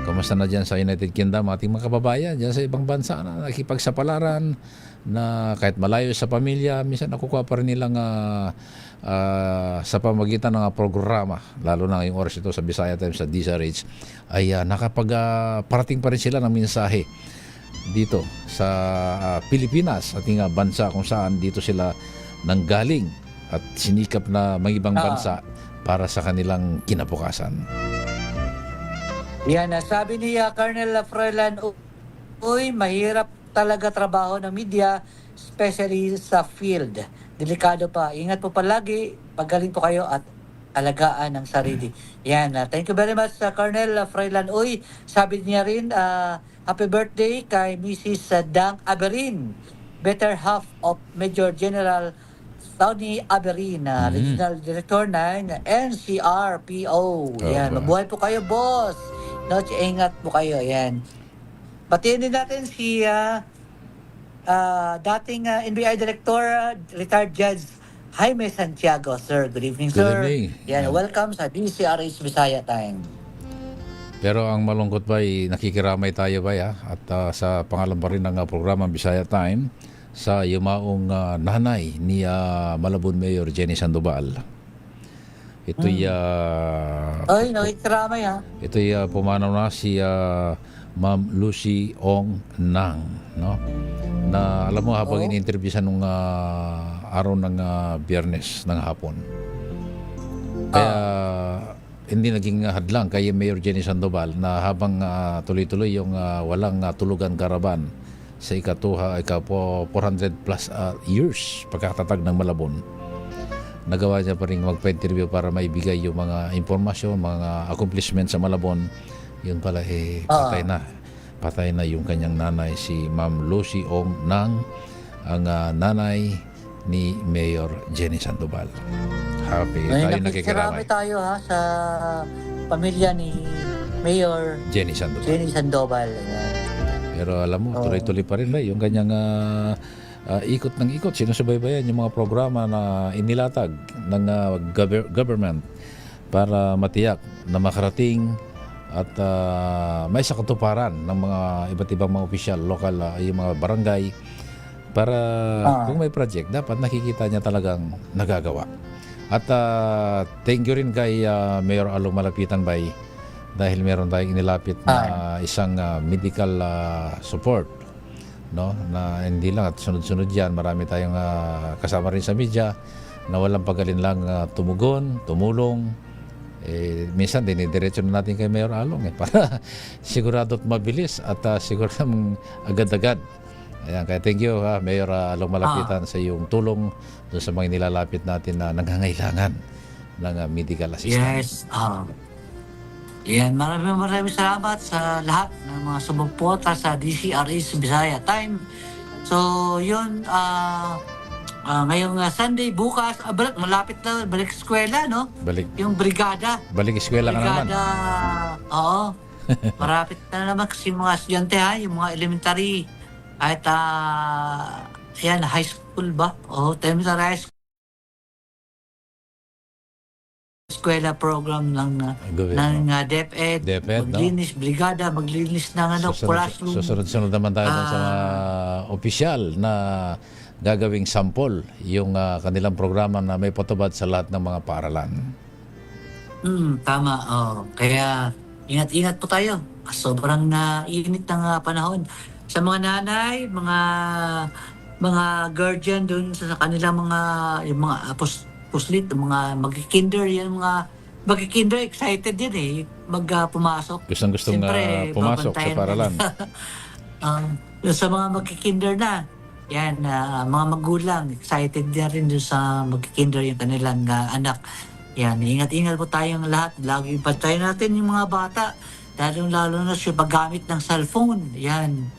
Kamusta na dyan sa United Kingdom, ating mga kababayan dyan sa ibang bansa na nakipagsapalaran, na kahit malayo sa pamilya, minsan nakukuha pa rin nilang sa pamagitan ng programa, lalo na ngayong oras ito sa Bisaya Times sa DZRH, ay nakapag-parating pa rin sila ng mensahe dito sa Pilipinas, ating bansa kung saan dito sila nanggaling at sinikap na mga ibang bansa para sa kanilang kinabukasan. Yan, sabi ni Colonel Froilan, uy, mahirap talaga trabaho ng media, especially sa field. Delikado pa. Ingat po palagi, pagaling po kayo at alagaan ng sarili. Yan, thank you very much, Colonel Froilan. Uy, sabi niya rin, happy birthday kay Mrs. Dang Aberin, better half of Major General Tony Aberin, Regional Director ng NCRPO. Yan, mabuhay po kayo, boss. No, ingat po kayo. Yan. Batiin din natin si dating NBI Director, retired Judge Jaime Santiago. Sir, good evening, Good sir. evening. Yan, welcome sa DCRH Bisaya Time. Pero ang malungkot ba, nakikiramay tayo ba at sa pangalan pa rin ng programa Bisaya Time sa yumaong nanay ni Malabon Mayor Jenny Sandoval. Ito'y Ay, nakikiramay ha. ito'y pumanaw na si Ma'am Lucy Ong Nang, no? Na alam mo, habang in-interview siya nung araw ng Biyernes ng hapon. Kaya hindi naging hadlang kay Mayor Jenny Sandoval na habang tuloy-tuloy yung walang tulugan karaban sa 400 plus years pagkakatatag ng Malabon, nagawa niya pa rin magpa-interview para maibigay yung mga informasyon, mga accomplishment sa Malabon. Yun pala patay na yung kanyang nanay, si Ma'am Lucy Ong Nang, ang nanay ni Mayor Jenny Sandoval. Happy tayo, nakikiramay tayo ha sa pamilya ni Mayor Jenny Sandoval. Pero alam mo, tuloy-tuloy pa rin ba yung kanyang ikot ng ikot, sinusubaybayan yung mga programa na inilatag ng government para matiyak na makarating at may sa katuparan ng mga iba't ibang mga opisyal, lokal, yung mga barangay, para kung may project, dapat nakikita niya talagang nagagawa. At thank you rin kay Mayor Along Malapitan Bay dahil meron tayong inilapit na isang medical support, no, na hindi lang at sunod-sunod yan, marami tayong kasama rin sa media na walang pagalinlang tumulong. Minsan dinidiretso na natin kay Mayor Along para sigurado at mabilis at siguradong agad-agad. Ayan, kaya thank you Mayor Along Malapitan sa iyong tulong doon sa mga nilalapit natin na nangangailangan ng medical assistance. Yes. Yan, maraming salamat sa lahat ng mga sumuporta sa DCRH Bisaya Time. So, yun, ngayong Sunday, bukas, malapit na, balik eskwela, no? Yung brigada. Balik eskwela ka naman. Oo. Marapit na naman kasi mga estudyante yung mga elementary. At, high school ba? Elementary high school. Eskwela program ng DepEd, maglinis, brigada, maglinis ng classroom. Susunod naman tayo sa mga opisyal na gagawing sample yung kanilang programa na may patubad sa lahat ng mga paaralan. Tama. Kaya ingat-ingat po tayo. Sobrang nainit ng panahon. Sa mga nanay, mga guardian dun sa kanilang yung mga puslit, mga mag-kinder, yan mga mag-kinder excited din pumasok. Gustong pumasok sa paaralan. Sa mga mag-kinder na, yan, mga magulang, excited din rin doon sa mag-kinder yung kanilang anak. Yan, ingat-ingat po tayong lahat. Lagi pantayin natin yung mga bata, lalo na sa paggamit ng cellphone. Yan.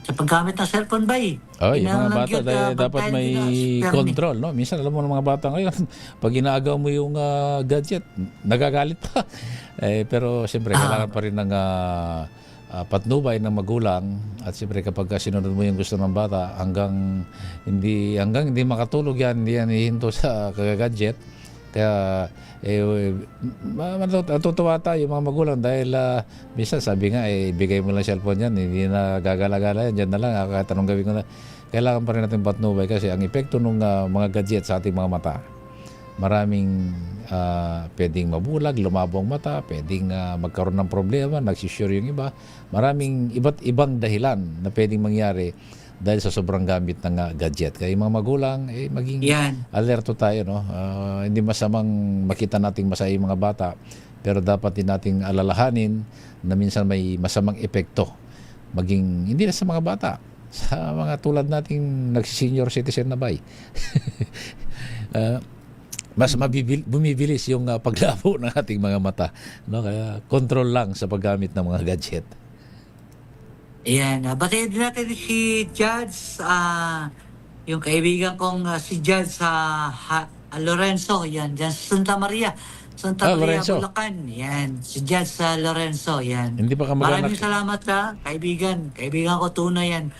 sa paggamit ng cellphone ba eh. Oh, yung mga Kinahanglan bata yun, dapat bantayan may nila, Permi. control, no? Minsan alam mo ng mga bata ngayon, pag inaagaw mo yung gadget, nagagalit pa. Pero siyempre kailangan pa rin ng patnubay ng magulang, at siyempre kapag sinunod mo yung gusto ng bata hanggang hindi makatulog yan, hindi yan hihinto sa gadget. Kaya matutuwa tayo mga magulang dahil minsan sabi nga bigay mo lang cellphone yan, hindi na gagala-gala yan, dyan na lang kahit anong gawin ko na. Kailangan pa rin natin patnubay kasi ang epekto ng mga gadget sa ating mga mata, maraming pwedeng mabulag, lumabo ang mata, pwedeng magkaroon ng problema, nagsisure yung iba, maraming iba't ibang dahilan na pwedeng mangyari dahil sa sobrang gamit ng gadget. Kaya yung mga magulang, maging alerto tayo, no? Hindi masamang makita nating masaya yung mga bata, pero dapat din nating alalahanin na minsan may masamang epekto, maging hindi na sa mga bata, sa mga tulad nating nagsi-senior citizen na bay. Mas bumibilis yung paglabo ng ating mga mata, no? Kaya control lang sa paggamit ng mga gadget. Ayan, batiin din natin si Judge, yung kaibigan kong si Judge Lorenzo, yan, dyan sa Santa Maria, Lorenzo. Bulacan, yan, si Judge Lorenzo, yan. Hindi pa kamag-anak. Maraming salamat kaibigan ko tunay yan.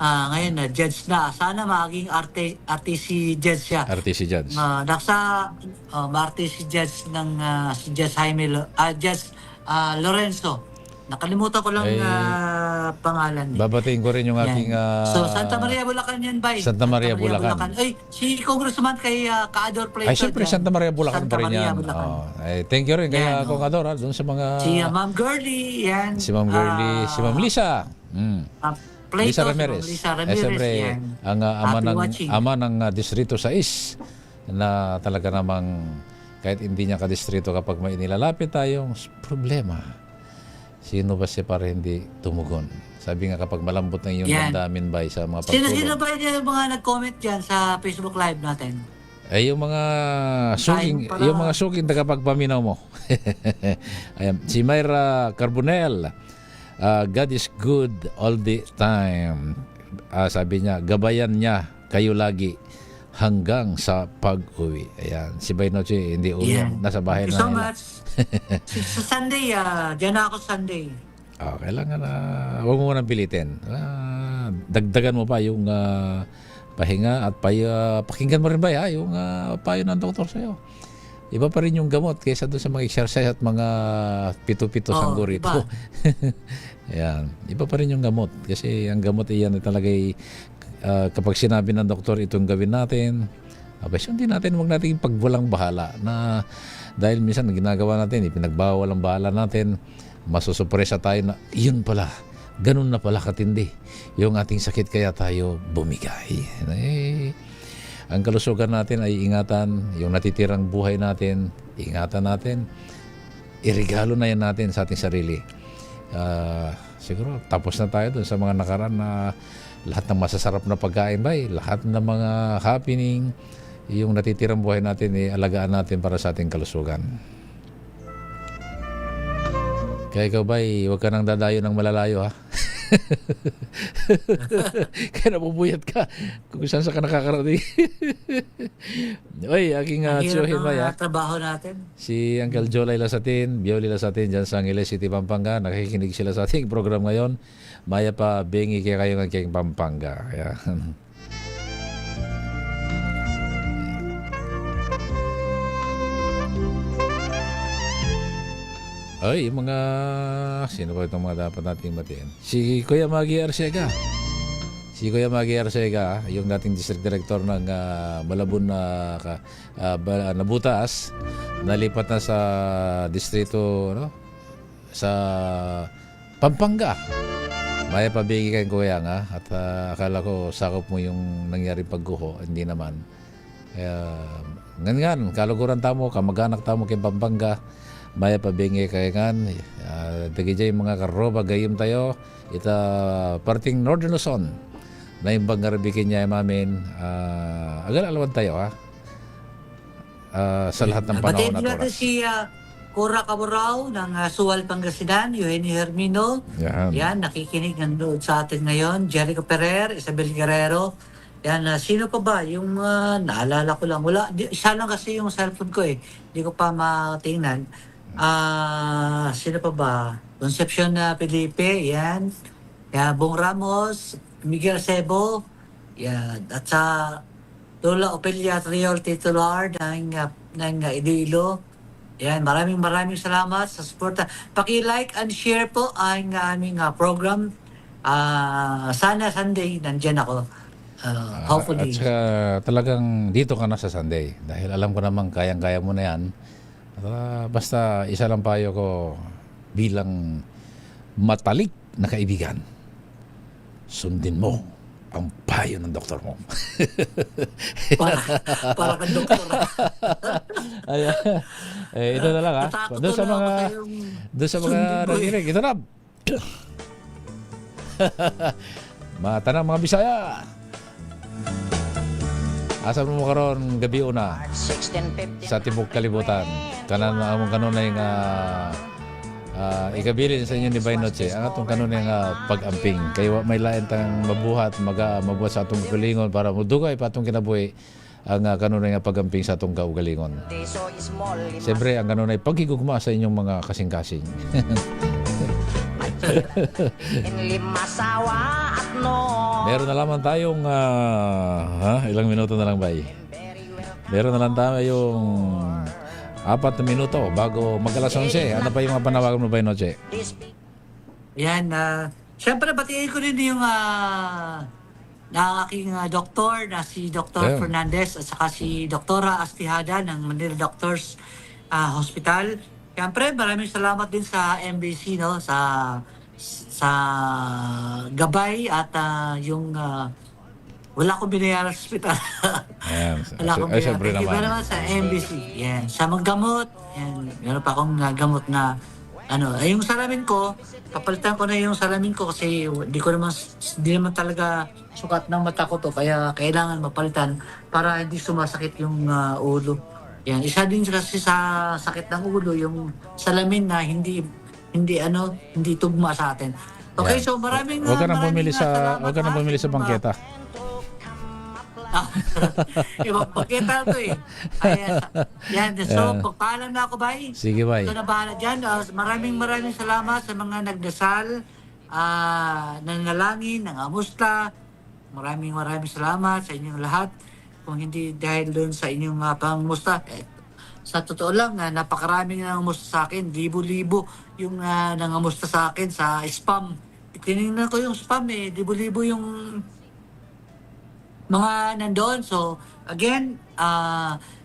Ngayon, Judge na, sana maging RTC Judge siya. RTC Judge. RTC Judge ng si Judge Judge Lorenzo. Nakalimutan ko lang pangalan. Babatiin ko rin yung aking... So, Santa Maria, Bulacan yan, bay. Santa Maria, Bulacan. Ay, si Congressman kay Kaador Plato. Ay, siyempre, Santa Maria, Bulacan pa rin yan. Thank you rin kaya Kong Ador, doon sa mga... Si Ma'am Girlie, yan. Si Ma'am Girlie, si Ma'am Lisa. Plato, Lisa Ramirez. Siyempre, ang ama ng Distrito 6 na talaga namang kahit hindi niya ka-distrito, kapag may nilalapit tayong problema, sino ba siya para hindi tumugon? Sabi nga kapag malambot na yung damdamin ba sa mga pagtulong. Sino ba yung mga nag-comment dyan sa Facebook Live natin? Ay, yung mga suking tagapagpaminaw mo. Ayan, si Myra Carbonell, God is good all the time. Sabi niya, gabayan niya kayo lagi hanggang sa pag-uwi. Ayan, si Baynoche hindi uwi, nasa bahay na. Thank you so much. Sa Sunday, dyan ako Sunday. Kailangan huwag mo nang pilitin. Dagdagan mo pa yung pahinga at pakinggan mo rin ba yung payo ng doktor sa'yo. Iba pa rin yung gamot kaysa doon sa mga exercise at mga pito-pito sanggurito. Ayan. Iba pa rin yung gamot kasi ang gamot iyan talaga kapag sinabi ng doktor itong gawin natin, hindi natin, huwag natin pagwalang bahala na dahil minsan ginagawa natin, ipinagbawal ang bahala natin, masusupresa tayo na yun pala, ganun na pala katindi yung ating sakit kaya tayo bumigay. Ang kalusugan natin ay ingatan, yung natitirang buhay natin, ingatan natin, irigalo na yan natin sa ating sarili. Siguro tapos na tayo dun sa mga nakaraan na lahat ng masasarap na pagkain lahat ng mga happening, yung natitirang buhay natin alagaan natin para sa ating kalusugan. Kaya ikaw huwag ka nang dadayo ng malalayo, ha? Kaya napupuyat ka kung saan ka nakakarating. Oy, aking tsuhin trabaho natin. Si Uncle Jolay Lasatin, Bioli Lasatin dyan sa Angeles City, Pampanga. Nakikinig sila sa ating program ngayon. Maya pa, bengi kaya kayo ng aking Pampanga. Kaya... Ay, yung mga... Sino ba itong mga dapat natin batiin? Si Kuya Maggie Arcega. Si Kuya Maggie Arcega, yung dating district director ng Malabon na Butas, nalipat na sa distrito, sa Pampanga. Maya pabigi kayo Kuya nga, at akala ko sakop mo yung nangyaring pagguho. Hindi naman. Kaya, ngan, kaluguran tamo, kamag-anak tamo kay Pampanga. Maya pabingi kaya nga, dagi dyan mga karoba gayim tayo, ita parting Northern Luzon, na yung bangarabikin niya mamin, agal alawan tayo, sa lahat ng panahon na oras. Cora Caborao ng Suwal, Pangasinan, Eugenio Hermino. Yan. Yan, nakikinig nanood sa atin ngayon. Jericho Ferrer, Isabel Guerrero. Yan, sino pa ba? Yung naalala ko lang. Wala, isa lang kasi yung cellphone ko eh. Hindi ko pa matingnan. Sino pa ba? Concepcion Felipe, yan. Bong Ramos, Miguel Sebo, yan. At sa Lola Opelia Triol Titular ng Iloilo. Yan, maraming salamat sa support. Paki-like and share po ang aming program. Sana Sunday nandyan ako. Hopefully. At saka talagang dito ka na sa Sunday. Dahil alam ko namang kayang-kaya mo na yan. Basta isa lang payo ko bilang matalik na kaibigan. Sundin mo ang payo ng doktor mo. para kang doktor. Ito na lang ha. Doon sa mga nakikinig. Ito na. Mata na mga Bisaya. Asa mo karon gabi una sa tibok kalibutan. Kanan among kanunay nga ikabilin sa inyo ni Baynoche ang atong kanunay nga pag-amping kay may lain tang mabuhat mabuhat sa atong kalingon para mudugay pa atong kinabuhi ang kanunay nga pag-amping sa atong kaugalingon. Siyempre ang kanunay paghigugma sa inyong mga kasing-kasing. Meron na lamang tayong ilang minuto na lang ba? Meron na lang tayong 4 na minuto bago mag-alas 11. Ano pa yung mga panawagan mo ba, Noche? Yan, siyempre batiin ko rin yung na aking doktor na si Dr. Fernandez at saka si Doktora Astihada ng Manila Doctors Hospital. Siyempre, maraming salamat din sa MBC, no, sa gabay at yung wala akong binayaran sa hospital. Wala akong binayaran. Thank you very much sa MBC. Yan. Sa manggamot. Yan. Meron pa akong gamot na yung salamin ko, papalitan ko na yung salamin ko kasi di naman talaga sukat ng mata ko to. Kaya kailangan mapalitan para hindi sumasakit yung ulo. Yan. Isa din kasi sa sakit ng ulo yung salamin na hindi tugma sa atin. Okay, so maraming Huwag ka nang bumili sa bangketa. Ibang pagkita to eh. Yan. So, pagpaalam na ako, bay. Sige, bay. Ito na bahala dyan. Maraming salamat sa mga nagdasal, nanalangin, nangamusta. Maraming salamat sa inyong lahat. Kung hindi dahil doon sa inyong pangamusta, sa totoo lang, napakaraming nangamusta sa akin. Libo-libo yung nangamusta sa akin sa spam. Tinignan ko yung spam eh. Libo-libo yung mga nandoon. So, again,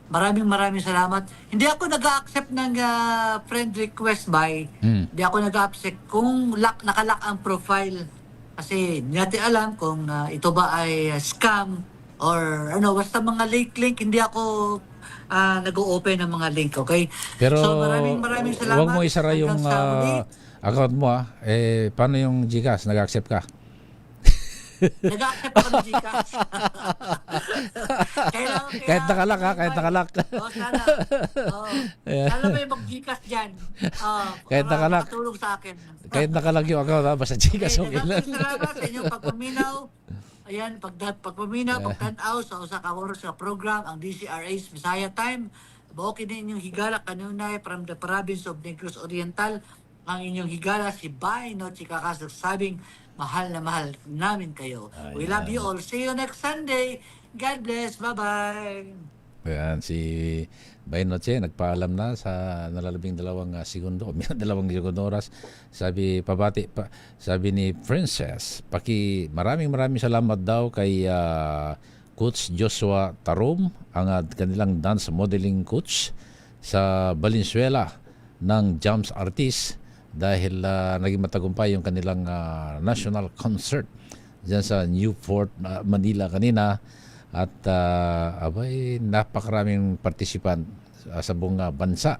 maraming salamat. Hindi ako nag-accept ng friend request Hindi ako nag-accept kung nakalak ang profile. Kasi hindi natin alam kung ito ba ay scam or basta mga link. Hindi ako nag-o-open ng mga link, okay? Pero, so, maraming salamat. Huwag mo isara yung account mo paano yung GCash? Nag-accept ka? Nag-accept ako ng Gcash. Kahit nakalak. Sana. Sana may mag-Gcash dyan. Kahit nakalak. Makatulong sa akin. Kahit nakalak yung account, basta Gcash okay lang. Salamat sa inyong pagpaminaw. Ayan, pagtanaw sa kawaros sa program, ang DCRH Bisaya Time. Baokin na inyong higala kanunay from the province of Negros Oriental. Ang inyong higala si Bay Noche Kakas nagsabing, mahal na mahal namin kayo. We love you all. See you next Sunday. God bless. Bye-bye. Ayan, si Bay Noche nagpaalam na sa nalalabing 2 segundo, 2 segundo oras. Sabi ni Princess, maraming salamat daw kay Coach Joshua Tarom, ang kanilang dance modeling coach sa Valenzuela ng Jams Artist. Dahil naging matagumpay yung kanilang national concert dyan sa Newport, Manila kanina. At napakaraming participant sa buong bansa.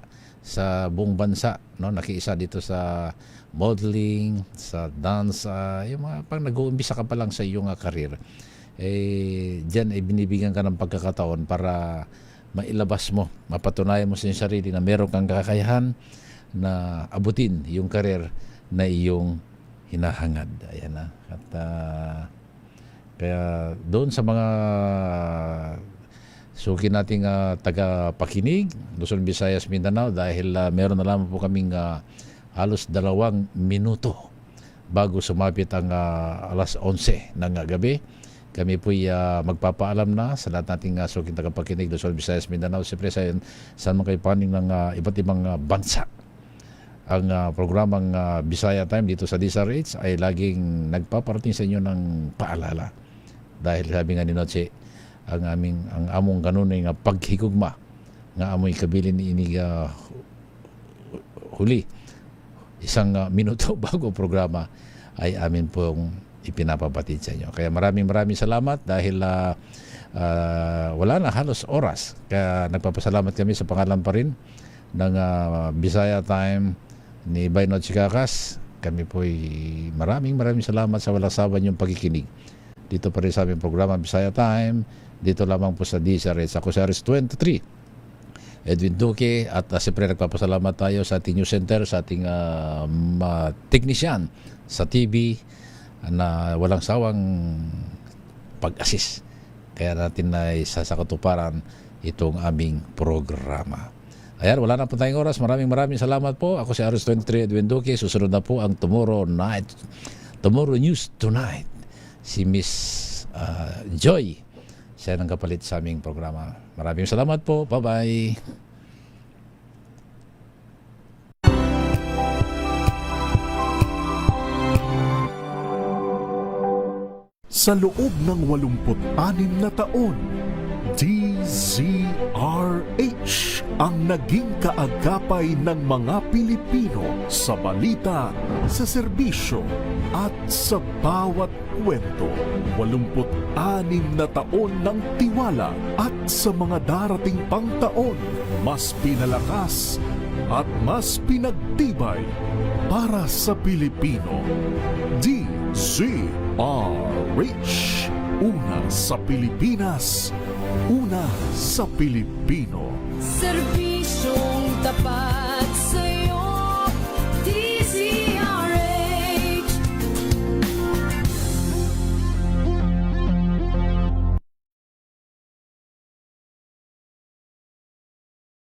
No? Nakiisa dito sa modeling, sa dance, yung mga pag nag-uumpisa ka pa lang sa iyong career. Dyan ay binibigyan ka ng pagkakataon para mailabas mo, mapatunayan mo sa iyong sarili na meron kang kakayahan na abutin yung karir na iyong hinahangad. Ayan na. At kaya doon sa mga suki nating taga-pakinig, Luzon, Visayas, Mindanao, dahil meron na lamang po kaming halos 2 minuto bago sumapit ang alas 11 ng gabi. Kami po'y magpapaalam na sa lahat nating suking tagapakinig, Luzon, Visayas, Mindanao, siyempre saan man kayo paning ng iba't ibang bansa. Ang programang Bisaya Time dito sa DZRH ay laging nagpaparating sa inyo ng paalala. Dahil sabi nga ni Noche, ang among kanunay nga paghigugma nga amoy kabilin ni inig huli 1 minuto bago programa ay amin pong ipinapabatid sa inyo. Kaya maraming salamat dahil wala na halos oras. Kaya nagpapasalamat kami sa pangalan pa rin ng Bisaya Time ni Baynod Chikakas. Kami po'y maraming salamat sa walang sawa niyong pagkikinig. Dito pa rin sa aming programa Bisaya Time, dito lamang po sa DZRH. Ako sa RS23, Edwin Duque, at siyempre nagpapasalamat tayo sa ating news center, sa ating technician sa TV na walang sawang pag-assist. Kaya natin na isa sa katuparan itong aming programa. Ayan, wala na po tayong oras. Maraming salamat po. Ako si RS23 Edwin Duque. Susunod na po ang Tomorrow News Tonight. Si Miss Joy. Siya nang kapalit sa aming programa. Maraming salamat po. Bye-bye. Sa loob ng 86 na taon, DZRH ang naging kaagapay ng mga Pilipino sa balita, sa serbisyo at sa bawat kwento. 86 na taon ng tiwala at sa mga darating pang taon, mas pinalakas at mas pinagtibay para sa Pilipino. DZRH, una sa Pilipinas, una sa Pilipino. Serbisyo